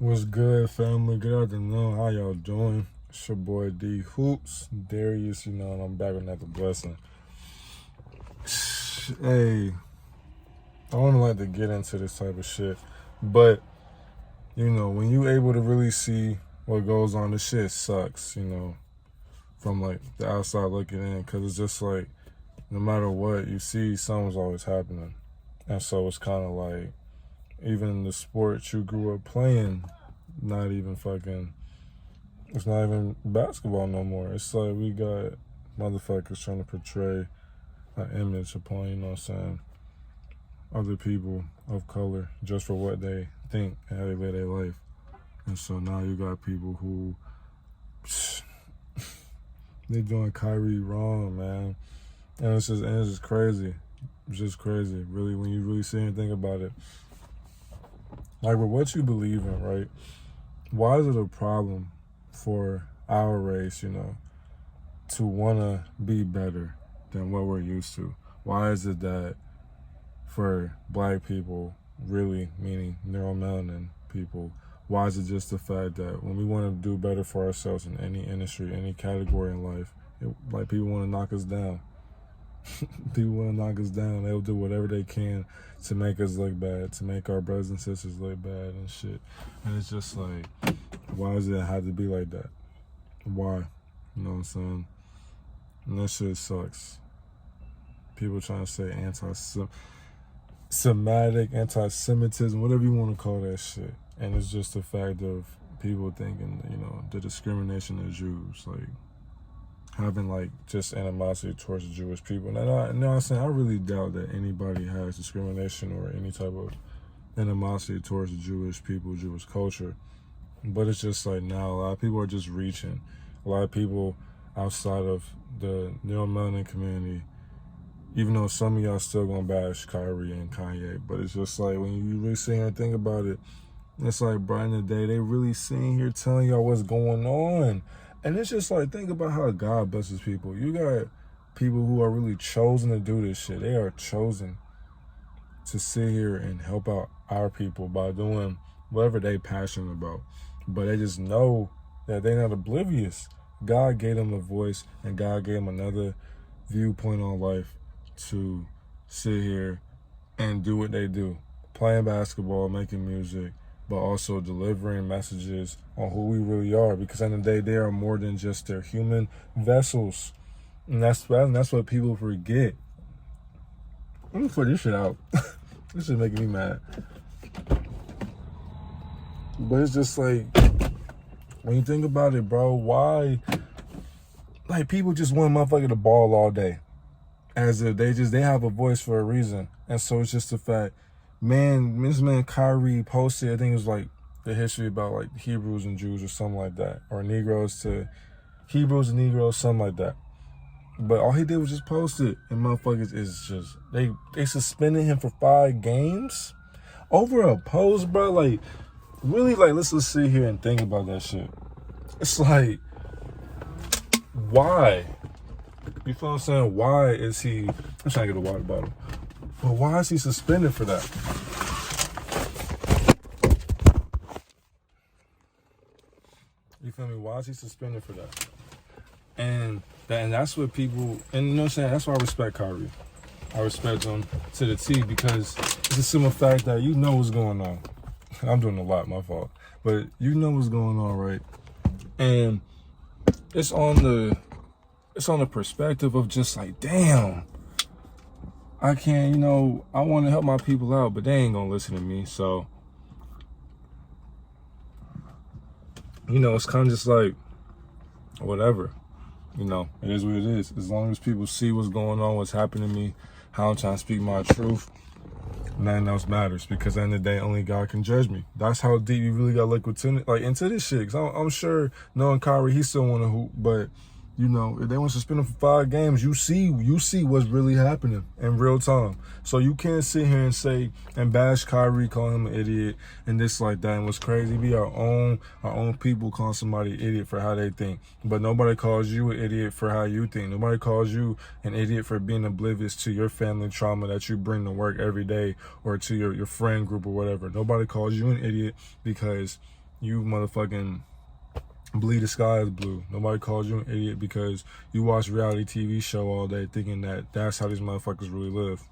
What's good, family? Good afternoon. How y'all doing? It's your boy dhoops, Darius, and I'm back with another blessing. Hey, I don't like to get into this type of shit, but, when you able to really see what goes on, this shit sucks, from, like, the outside looking in, because it's just, like, no matter what you see, something's always happening. And so it's kind of like, even in the sport you grew up playing, it's not even basketball no more. It's like we got motherfuckers trying to portray an image upon, other people of color just for what they think and how they live their life. And so now you got people who, they doing Kyrie wrong, man. And it's just crazy. It's just crazy, really, when you really sit and think about it. Like, with what you believe in, right? Why is it a problem for our race, to want to be better than what we're used to? Why is it that for black people, really, meaning neuromelanin people, why is it just the fact that when we want to do better for ourselves in any industry, any category in life, people want to knock us down? People want to knock us down. They'll do whatever they can to make us look bad, to make our brothers and sisters look bad and shit. And it's just like, why does it have to be like that? Why? You know what I'm saying? And that shit sucks. People trying to say anti-Semitic, anti-Semitism, whatever you want to call that shit. And it's just the fact of people thinking, the discrimination of Jews, like, having, like, just animosity towards the Jewish people. And I really doubt that anybody has discrimination or any type of animosity towards the Jewish people, Jewish culture. But it's just like now a lot of people are just reaching. A lot of people outside of the neuromelanin community, even though some of y'all still gonna bash Kyrie and Kanye, but it's just like when you really sit here and think about it, it's like, bro, in the day, they really sitting here telling y'all what's going on. And it's just like, think about how God blesses people. You got people who are really chosen to do this shit. They are chosen to sit here and help out our people by doing whatever they passionate about. But they just know that they're not oblivious. God gave them a voice, and God gave them another viewpoint on life to sit here and do what they do. Playing basketball, making music, but also delivering messages on who we really are. Because at the end of the day, they are more than just their human vessels. And that's what people forget. Let me put this shit out. This is making me mad. But it's just like, when you think about it, bro, why? Like, people just want motherfucker to ball all day. As if they have a voice for a reason. And so it's just the fact, this man Kyrie posted, I think it was like the history about like Hebrews and Jews or something like that. Or Negroes to Hebrews and Negroes, something like that. But all he did was just post it. And motherfuckers is just, they suspended him for 5 games over a post, bro. Like, really, like, let's just sit here and think about that shit. It's like, why? You feel what I'm saying? Why is he, I'm trying to get a water bottle. But why is he suspended for that? You feel me? Why is he suspended for that? And that's what people, and you know what I'm saying? That's why I respect Kyrie. I respect him to the T, because it's a simple fact that you know what's going on. I'm doing a lot, my fault. But you know what's going on, right? And it's on the perspective of just like, damn, I can't, I want to help my people out, but they ain't gonna listen to me. So, it's kind of just like, whatever. It is what it is. As long as people see what's going on, what's happening to me, how I'm trying to speak my truth, nothing else matters. Because at the end of the day, only God can judge me. That's how deep you really gotta look into this shit. Cause I'm sure knowing Kyrie, he still wanna hoop, but if they want to suspend him for 5 games, you see what's really happening in real time. So you can't sit here and say and bash Kyrie, call him an idiot and this like that. And what's crazy, be our own people calling somebody an idiot for how they think. But nobody calls you an idiot for how you think. Nobody calls you an idiot for being oblivious to your family trauma that you bring to work every day, or to your friend group or whatever. Nobody calls you an idiot because you motherfucking believe the sky is blue. Nobody calls you an idiot because you watch reality TV show all day thinking that that's how these motherfuckers really live.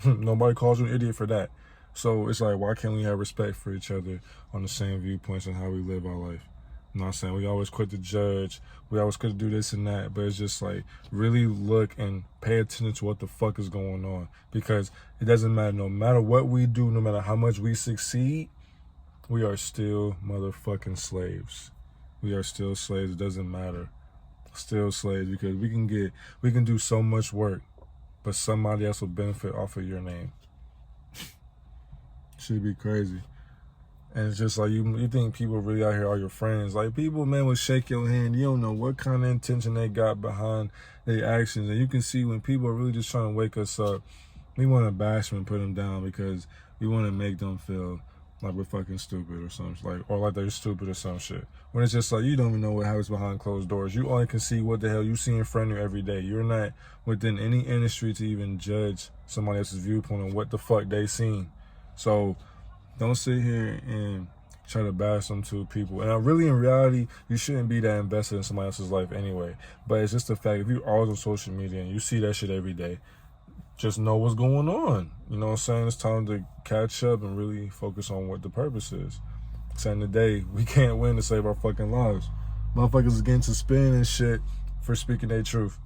Nobody calls you an idiot for that. So it's like, why can't we have respect for each other on the same viewpoints and how we live our life? You know what I'm saying? We always quick to judge. We always quick to do this and that. But it's just like, really look and pay attention to what the fuck is going on. Because it doesn't matter. No matter what we do, no matter how much we succeed, we are still motherfucking slaves. We are still slaves. It doesn't matter. Still slaves, because we can do so much work, but somebody else will benefit off of your name. Should be crazy. And it's just like, you think people really out here are your friends. Like, people, man, will shake your hand. You don't know what kind of intention they got behind their actions. And you can see when people are really just trying to wake us up, we want to bash them and put them down because we want to make them feel like we're fucking stupid or something, or like they're stupid or some shit. When it's just like, you don't even know what happens behind closed doors. You only can see what the hell you see in front of you every day. You're not within any industry to even judge somebody else's viewpoint on what the fuck they seen. So don't sit here and try to bash them to people. And really, in reality, you shouldn't be that invested in somebody else's life anyway. But it's just the fact, if you're always on social media and you see that shit every day, just know what's going on. You know what I'm saying? It's time to catch up and really focus on what the purpose is. At the end of the day, we can't win to save our fucking lives. Motherfuckers is getting suspended and shit for speaking their truth.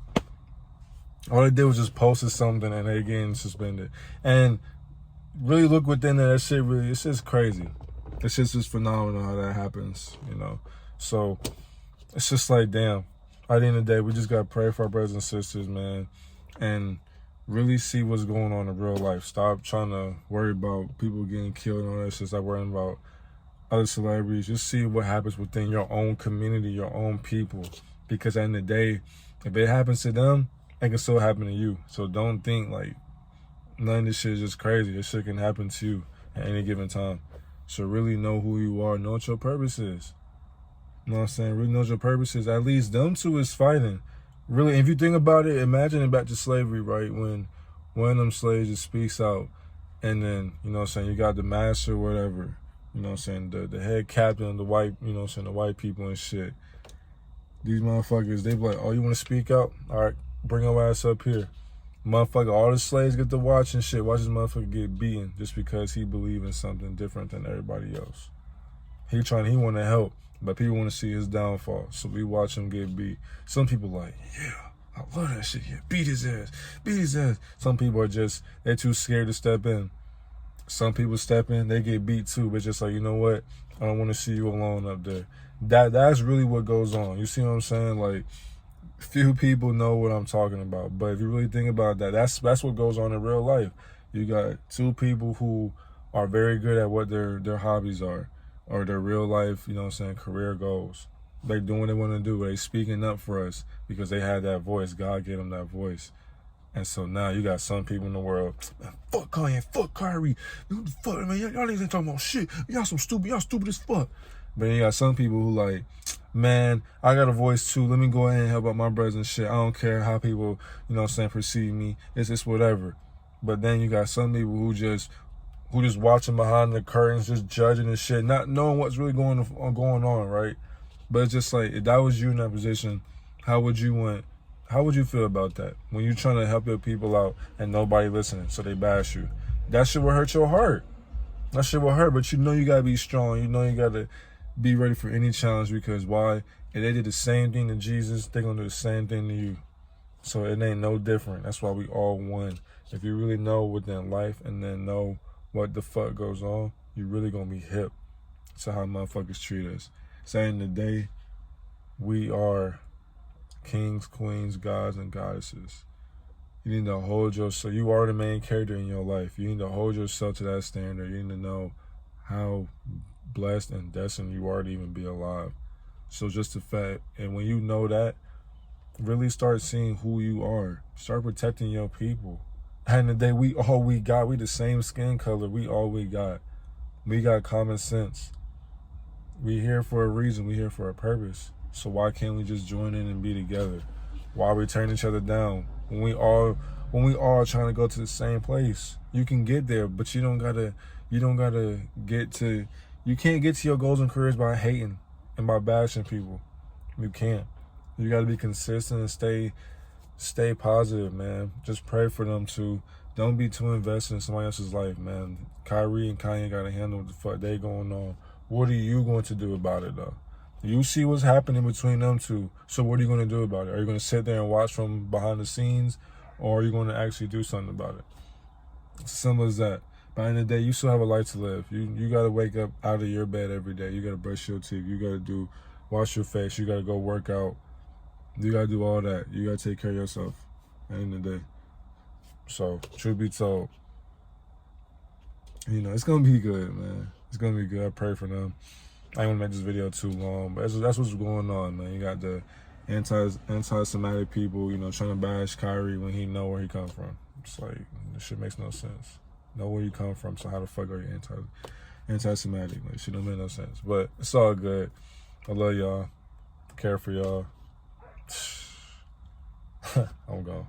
All they did was just posted something and they getting suspended. And really look within that shit, really, it's just crazy. It's just phenomenal how that happens, you know? So it's just like, damn. At the end of the day, we just gotta pray for our brothers and sisters, man. And really see what's going on in real life. Stop trying to worry about people getting killed and all that shit. Stop worrying about other celebrities. Just see what happens within your own community, your own people. Because at the end of the day, if it happens to them, it can still happen to you. So don't think like none of this shit is just crazy. This shit can happen to you at any given time. So really know who you are. Know what your purpose is. You know what I'm saying? Really know what your purpose is. At least them two is fighting. Really, if you think about it, imagine it back to slavery, right? When one of them slaves just speaks out, and then, you know what I'm saying, you got the master or whatever, you know what I'm saying, the head captain, the white, you know what I'm saying, the white people and shit. These motherfuckers, they be like, oh, you want to speak out? All right, bring your ass up here. Motherfucker, all the slaves get to watch and shit. Watch this motherfucker get beaten just because he believe in something different than everybody else. He want to help. But people want to see his downfall, so we watch him get beat. Some people like, yeah, I love that shit. Yeah, beat his ass, beat his ass. Some people are just, they're too scared to step in. Some people step in, they get beat too, but just like, you know what? I don't want to see you alone up there. That's really what goes on. You see what I'm saying? Like, few people know what I'm talking about. But if you really think about that, that's what goes on in real life. You got two people who are very good at what their hobbies are, or their real life, you know what I'm saying, career goals. They doing what they want to do. They speaking up for us because they had that voice. God gave them that voice. And so now you got some people in the world, man, fuck Kanye, fuck Kyrie. What the fuck, man, y'all niggas ain't talking about shit. Y'all stupid as fuck. But then you got some people who like, man, I got a voice too. Let me go ahead and help out my brothers and shit. I don't care how people, you know what I'm saying, perceive me. It's whatever. But then you got some people who just watching behind the curtains, just judging and shit, not knowing what's really going on, right? But it's just like, if that was you in that position, how would you feel about that? When you're trying to help your people out and nobody listening, so they bash you. That shit will hurt your heart. That shit will hurt, but you know you gotta be strong. You know you gotta be ready for any challenge, because why? If they did the same thing to Jesus, they're gonna do the same thing to you. So it ain't no different. That's why we all one. If you really know within life and then know what the fuck goes on, you really gonna be hip to how motherfuckers treat us. Saying the day, we are kings, queens, gods, and goddesses. You need to hold yourself. You are the main character in your life. You need to hold yourself to that standard. You need to know how blessed and destined you are to even be alive. So just the fact, and when you know that, really start seeing who you are. Start protecting your people. At the end of the day, we all we got. We the same skin color. We all we got. We got common sense. We here for a reason. We here for a purpose. So why can't we just join in and be together? Why are we turning each other down? When we all trying to go to the same place, you can get there, but you don't gotta get to, You can't get to your goals and careers by hating and by bashing people. You can't. You got to be consistent and stay positive, man. Just pray for them too. Don't be too invested in somebody else's life, man. Kyrie and Kanye got to handle what the fuck they going on. What are you going to do about it, though? You see what's happening between them two. So what are you going to do about it? Are you going to sit there and watch from behind the scenes, or are you going to actually do something about it? It's as simple as that. By the end of the day, you still have a life to live. You got to wake up out of your bed every day. You got to brush your teeth. You got to wash your face. You got to go work out. You got to do all that. You got to take care of yourself at the end of the day. So, truth be told, you know, it's going to be good, man. It's going to be good. I pray for them. I ain't want to make this video too long, but that's what's going on, man. You got the anti-Semitic people, you know, trying to bash Kyrie when he know where he come from. It's like, this shit makes no sense. Know where you come from, so how the fuck are you anti-Semitic? Like, shit don't make no sense. But it's all good. I love y'all. Care for y'all. I'm gone.